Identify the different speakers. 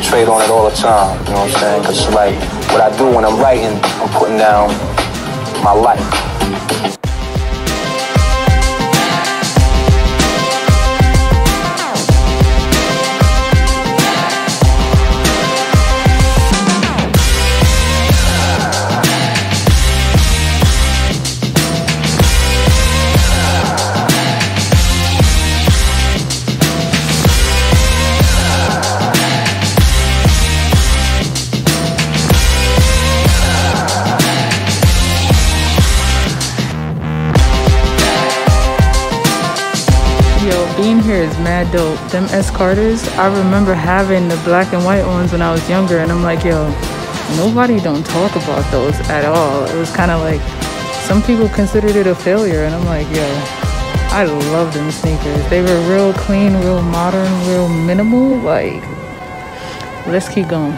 Speaker 1: concentrate on it all the time, you know what I'm saying? Because like, what I do when I'm writing, I'm putting down my life.
Speaker 2: Being here is mad dope. Them S Carters, I remember having the black and white ones when I was younger, and I'm like, yo, nobody don't talk about those at all. It was kind of like, some people considered it a failure, and I'm like, yo, I love them sneakers. They were real clean, real modern, real minimal. Like, let's keep going.